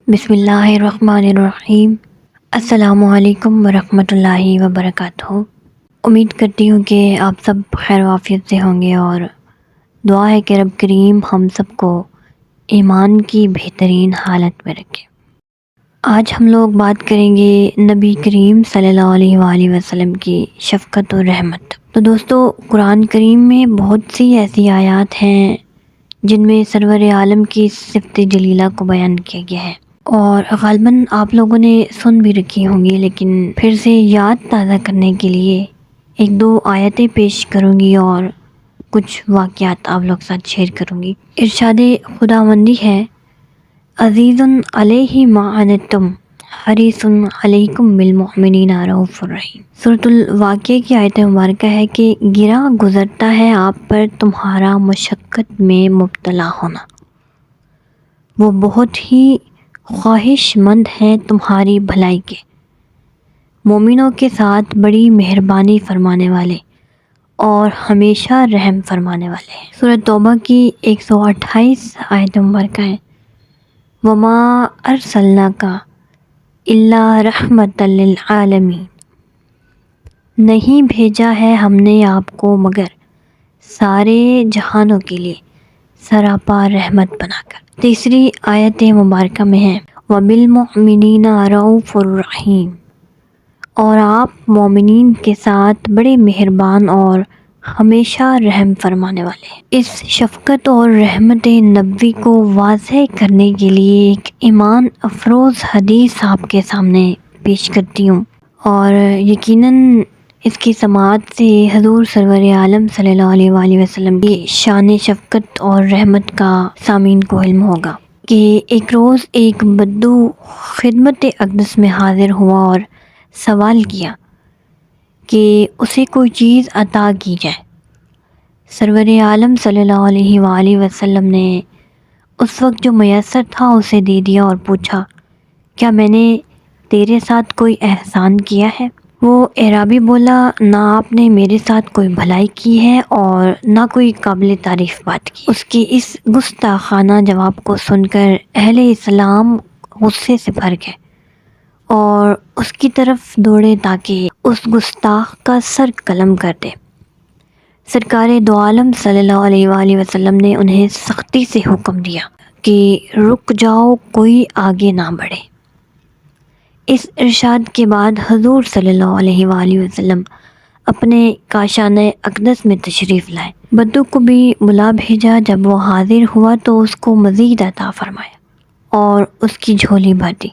بسم اللہ الرحمن الرحیم۔ السلام علیکم ورحمۃ اللہ وبرکاتہ۔ امید کرتی ہوں کہ آپ سب خیر و عافیت سے ہوں گے، اور دعا ہے کہ رب کریم ہم سب کو ایمان کی بہترین حالت میں رکھے۔ آج ہم لوگ بات کریں گے نبی کریم صلی اللہ علیہ وآلہ وسلم کی شفقت و رحمت۔ تو دوستو، قرآن کریم میں بہت سی ایسی آیات ہیں جن میں سرور عالم کی صفت جلیلہ کو بیان کیا گیا ہے، اور غالباً آپ لوگوں نے سن بھی رکھی ہوں گی، لیکن پھر سے یاد تازہ کرنے کے لیے ایک دو آیتیں پیش کروں گی اور کچھ واقعات آپ لوگ ساتھ شیئر کروں گی۔ ارشاد خداوندی ہے، عزیز علیہ ما عنتم حریص علیکم بالمؤمنین رؤوف الرحیم۔ سورۃ الواقعہ کی آیت مبارکہ ہے کہ گرا گزرتا ہے آپ پر تمہارا مشقت میں مبتلا ہونا، وہ بہت ہی خواہش مند ہیں تمہاری بھلائی کے، مومنوں کے ساتھ بڑی مہربانی فرمانے والے اور ہمیشہ رحم فرمانے والے ہیں۔ سورۃ توبہ کی 128 آیت مبارکہ ہے، وما ارسلناک الا رحمۃ للعالمین، نہیں بھیجا ہے ہم نے آپ کو مگر سارے جہانوں کے لیے سراپا رحمت بنا کر۔ تیسری آیت مبارکہ میں ہے، وَبِالْمُؤْمِنِينَ رَءُوفٌ رَحِيمٌ، اور آپ مومنین کے ساتھ بڑے مہربان اور ہمیشہ رحم فرمانے والے ہیں۔ اس شفقت اور رحمت نبوی کو واضح کرنے کے لیے ایک ایمان افروز حدیث آپ کے سامنے پیش کرتی ہوں، اور یقیناً اس کی سماعت سے حضور سرور عالم صلی اللہ علیہ وآلہ وسلم کی شان شفقت اور رحمت کا سامعین کو علم ہوگا کہ ایک روز ایک بدو خدمت اقدس میں حاضر ہوا اور سوال کیا کہ اسے کوئی چیز عطا کی جائے۔ سرور عالم صلی اللہ علیہ وآلہ وسلم نے اس وقت جو میسر تھا اسے دے دیا اور پوچھا، کیا میں نے تیرے ساتھ کوئی احسان کیا ہے؟ وہ اعرابی بولا، نہ آپ نے میرے ساتھ کوئی بھلائی کی ہے اور نہ کوئی قابل تعریف بات کی۔ اس کے اس گستاخانہ جواب کو سن کر اہل اسلام غصے سے بھر گئے اور اس کی طرف دوڑے تاکہ اس گستاخ کا سر قلم کر دے۔ سرکار دو عالم صلی اللہ علیہ وآلہ وسلم نے انہیں سختی سے حکم دیا کہ رک جاؤ، کوئی آگے نہ بڑھے۔ اس ارشاد کے بعد حضور صلی اللہ علیہ وآلہ وسلم اپنے کاشانہ اقدس میں تشریف لائے، بدو کو بھی بلا بھیجا۔ جب وہ حاضر ہوا تو اس کو مزید عطا فرمایا اور اس کی جھولی بھر دی۔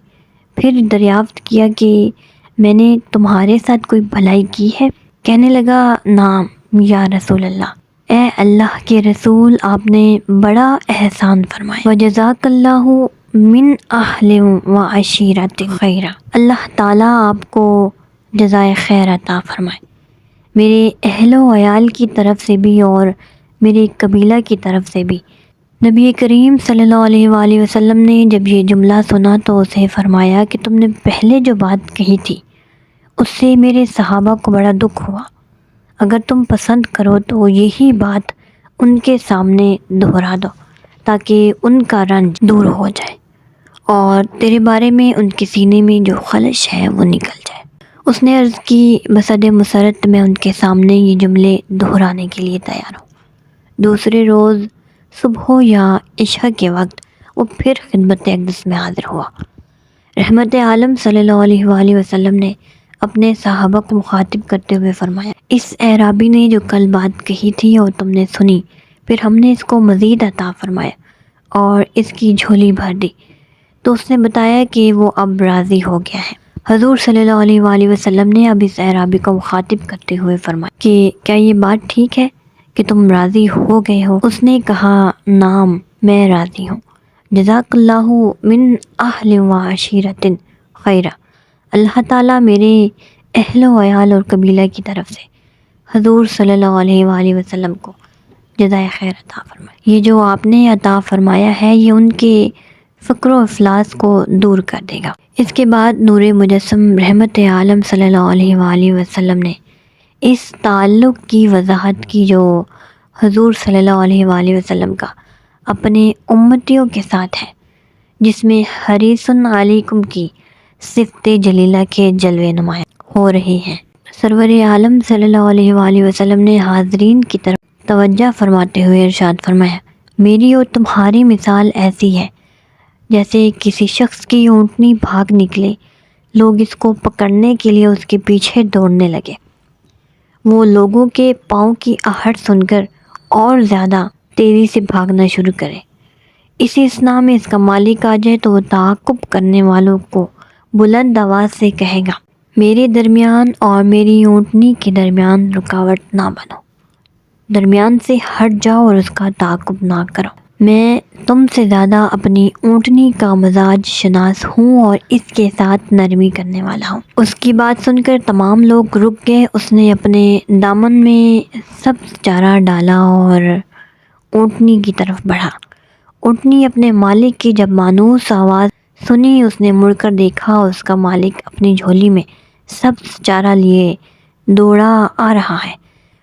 پھر دریافت کیا کہ میں نے تمہارے ساتھ کوئی بھلائی کی ہے؟ کہنے لگا، نعم یا رسول اللہ، اے اللہ کے رسول، آپ نے بڑا احسان فرمایا۔ وجزاک اللہ من اہل و عشیرت خیرا، اللہ تعالیٰ آپ کو جزائے خیر عطا فرمائے، میرے اہل و عیال کی طرف سے بھی اور میرے قبیلہ کی طرف سے بھی۔ نبی کریم صلی اللہ علیہ وآلہ وسلم نے جب یہ جملہ سنا تو اسے فرمایا کہ تم نے پہلے جو بات کہی تھی اس سے میرے صحابہ کو بڑا دکھ ہوا، اگر تم پسند کرو تو یہی بات ان کے سامنے دہرا دو تاکہ ان کا رنج دور ہو جائے اور تیرے بارے میں ان کے سینے میں جو خلش ہے وہ نکل جائے۔ اس نے عرض کی، بسد مسرت میں ان کے سامنے یہ جملے دہرانے کے لیے تیار ہوں۔ دوسرے روز صبح ہو یا عشاء کے وقت وہ پھر خدمت اقدس میں حاضر ہوا۔ رحمت عالم صلی اللہ علیہ وآلہ وسلم نے اپنے صحابہ کو مخاطب کرتے ہوئے فرمایا، اس اعرابی نے جو کل بات کہی تھی اور تم نے سنی، پھر ہم نے اس کو مزید عطا فرمایا اور اس کی جھولی بھر دی، تو اس نے بتایا کہ وہ اب راضی ہو گیا ہے۔ حضور صلی اللہ علیہ وآلہ وسلم نے اب اس اعرابی کو مخاطب کرتے ہوئے فرمایا کہ کیا یہ بات ٹھیک ہے کہ تم راضی ہو گئے ہو؟ اس نے کہا، نعم میں راضی ہوں، جزاک اللہ من اہل و عشیرت خیرا، اللہ تعالیٰ میرے اہل و عیال اور قبیلہ کی طرف سے حضور صلی اللہ علیہ وآلہ وسلم کو جزائے خیر عطا فرمائے۔ یہ جو آپ نے عطا فرمایا ہے یہ ان کے فقر و افلاس کو دور کر دے گا۔ اس کے بعد نور مجسم رحمت عالم صلی اللہ علیہ وآلہ وسلم نے اس تعلق کی وضاحت کی جو حضور صلی اللہ علیہ وآلہ وسلم کا اپنے امتیوں کے ساتھ ہے، جس میں حریص علیکم کی صفت جلیلہ کے جلوے نمایاں ہو رہے ہیں۔ سرور عالم صلی اللہ علیہ وآلہ وسلم نے حاضرین کی طرف توجہ فرماتے ہوئے ارشاد فرمایا، میری اور تمہاری مثال ایسی ہے جیسے کسی شخص کی اونٹنی بھاگ نکلے، لوگ اس کو پکڑنے کے لیے اس کے پیچھے دوڑنے لگے، وہ لوگوں کے پاؤں کی آہٹ سن کر اور زیادہ تیزی سے بھاگنا شروع کرے۔ اسی اثناء میں اس کا مالک آ جائے تو وہ تعاقب کرنے والوں کو بلند آواز سے کہے گا، میرے درمیان اور میری اونٹنی کے درمیان رکاوٹ نہ بنو، درمیان سے ہٹ جاؤ اور اس کا تعاقب نہ کرو، میں تم سے زیادہ اپنی اونٹنی کا مزاج شناس ہوں اور اس کے ساتھ نرمی کرنے والا ہوں۔ اس کی بات سن کر تمام لوگ رک گئے۔ اس نے اپنے دامن میں سبز چارہ ڈالا اور اونٹنی کی طرف بڑھا۔ اونٹنی اپنے مالک کی جب مانوس آواز سنی، اس نے مڑ کر دیکھا، اس کا مالک اپنی جھولی میں سبز چارہ لیے دوڑا آ رہا ہے۔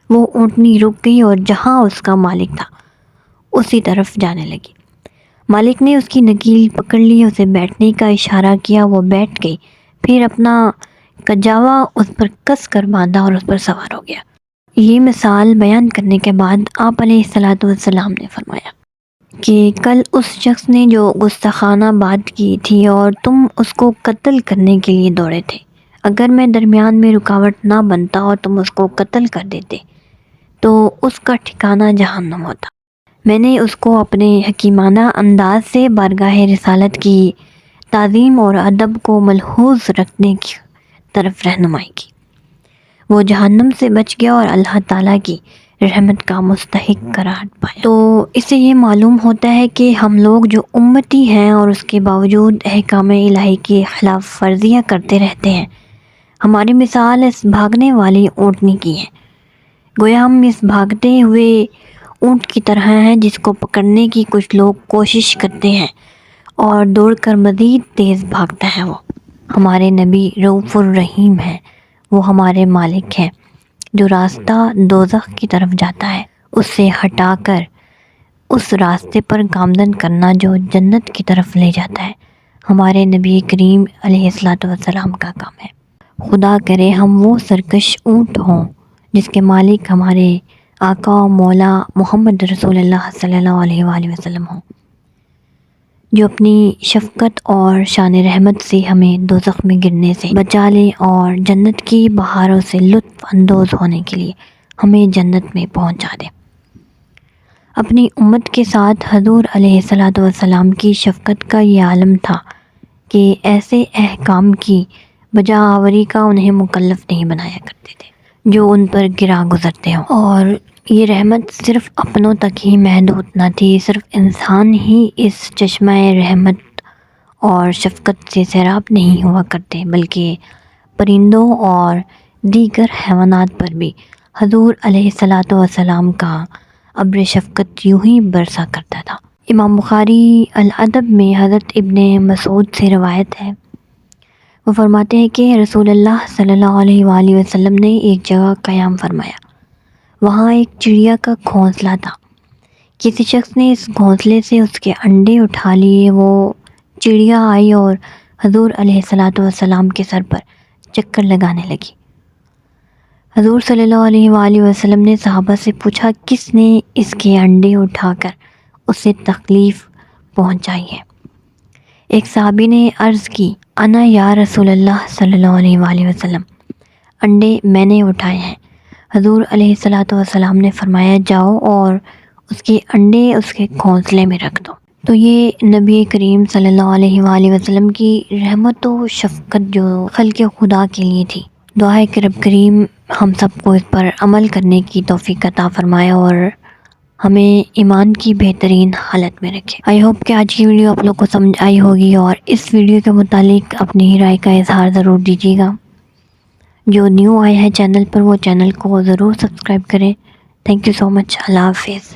وہ اونٹنی رک گئی اور جہاں اس کا مالک تھا اسی طرف جانے لگی۔ مالک نے اس کی نکیل پکڑ لی، اسے بیٹھنے کا اشارہ کیا، وہ بیٹھ گئی، پھر اپنا کجاوا اس پر کس کر باندھا اور اس پر سوار ہو گیا۔ یہ مثال بیان کرنے کے بعد آپ علیہ الصلوۃ والسلام نے فرمایا کہ کل اس شخص نے جو گستاخانہ بات کی تھی اور تم اس کو قتل کرنے کے لیے دوڑے تھے، اگر میں درمیان میں رکاوٹ نہ بنتا اور تم اس کو قتل کر دیتے تو اس کا ٹھکانہ جہنم ہوتا۔ میں نے اس کو اپنے حکیمانہ انداز سے بارگاہ رسالت کی تعظیم اور ادب کو ملحوظ رکھنے کی طرف رہنمائی کی، وہ جہنم سے بچ گیا اور اللہ تعالیٰ کی رحمت کا مستحق قرار پایا۔ تو اس سے یہ معلوم ہوتا ہے کہ ہم لوگ جو امتی ہیں اور اس کے باوجود احکام الہی کی خلاف ورزیاں کرتے رہتے ہیں، ہماری مثال اس بھاگنے والی اونٹنی کی ہے۔ گویا ہم اس بھاگتے ہوئے اونٹ کی طرح ہیں جس کو پکڑنے کی کچھ لوگ کوشش کرتے ہیں اور دوڑ کر مزید تیز بھاگتا ہے۔ وہ ہمارے نبی رؤوف الرحیم ہیں، وہ ہمارے مالک ہیں جو راستہ دوزخ کی طرف جاتا ہے اس سے ہٹا کر اس راستے پر گامزن کرنا جو جنت کی طرف لے جاتا ہے، ہمارے نبی کریم علیہ الصلوۃ والسلام کا کام ہے۔ خدا کرے ہم وہ سرکش اونٹ ہوں جس کے مالک ہمارے آقا و مولا محمد رسول اللہ صلی اللہ علیہ وآلہ وسلم ہوں، جو اپنی شفقت اور شان رحمت سے ہمیں دوزخ میں گرنے سے بچا لے اور جنت کی بہاروں سے لطف اندوز ہونے کے لیے ہمیں جنت میں پہنچا دے۔ اپنی امت کے ساتھ حضور علیہ الصلوۃ والسلام کی شفقت کا یہ عالم تھا کہ ایسے احکام کی بجا آوری کا انہیں مکلف نہیں بنایا کرتے تھے جو ان پر گرا گزرتے ہوں، اور یہ رحمت صرف اپنوں تک ہی محدود نہ تھی، صرف انسان ہی اس چشمہ رحمت اور شفقت سے سیراب نہیں ہوا کرتے، بلکہ پرندوں اور دیگر حیوانات پر بھی حضور علیہ الصلوۃ والسلام کا ابر شفقت یوں ہی برسا کرتا تھا۔ امام بخاری الادب میں حضرت ابن مسعود سے روایت ہے، وہ فرماتے ہیں کہ رسول اللہ صلی اللہ علیہ وآلہ وسلم نے ایک جگہ قیام فرمایا، وہاں ایک چڑیا کا گھونسلہ تھا، کسی شخص نے اس گھونسلے سے اس کے انڈے اٹھا لیے، وہ چڑیا آئی اور حضور علیہ الصلوۃ والسلام کے سر پر چکر لگانے لگی۔ حضور صلی اللہ علیہ وآلہ وسلم نے صحابہ سے پوچھا کس نے اس کے انڈے اٹھا کر اسے تکلیف پہنچائی ہے؟ ایک صحابی نے عرض کی، انا یا رسول اللہ صلی اللہ علیہ وآلہ وسلم، انڈے میں نے اٹھائے ہیں۔ حضور علیہ الصلوۃ والسلام نے فرمایا، جاؤ اور اس کے انڈے اس کے گھونسلے میں رکھ دو۔ تو یہ نبی کریم صلی اللہ علیہ وآلہ وسلم کی رحمت و شفقت جو خلق خدا کے لیے تھی۔ دعا ہے کہ رب کریم ہم سب کو اس پر عمل کرنے کی توفیق عطا فرمائے اور ہمیں ایمان کی بہترین حالت میں رکھے۔ آئی ہوپ کہ آج کی ویڈیو آپ لوگ کو سمجھ آئی ہوگی اور اس ویڈیو کے متعلق اپنی رائے کا اظہار ضرور دیجیے گا۔ جو نیو آئے ہیں چینل پر وہ چینل کو ضرور سبسکرائب کریں۔ تھینک یو سو مچ۔ اللہ حافظ۔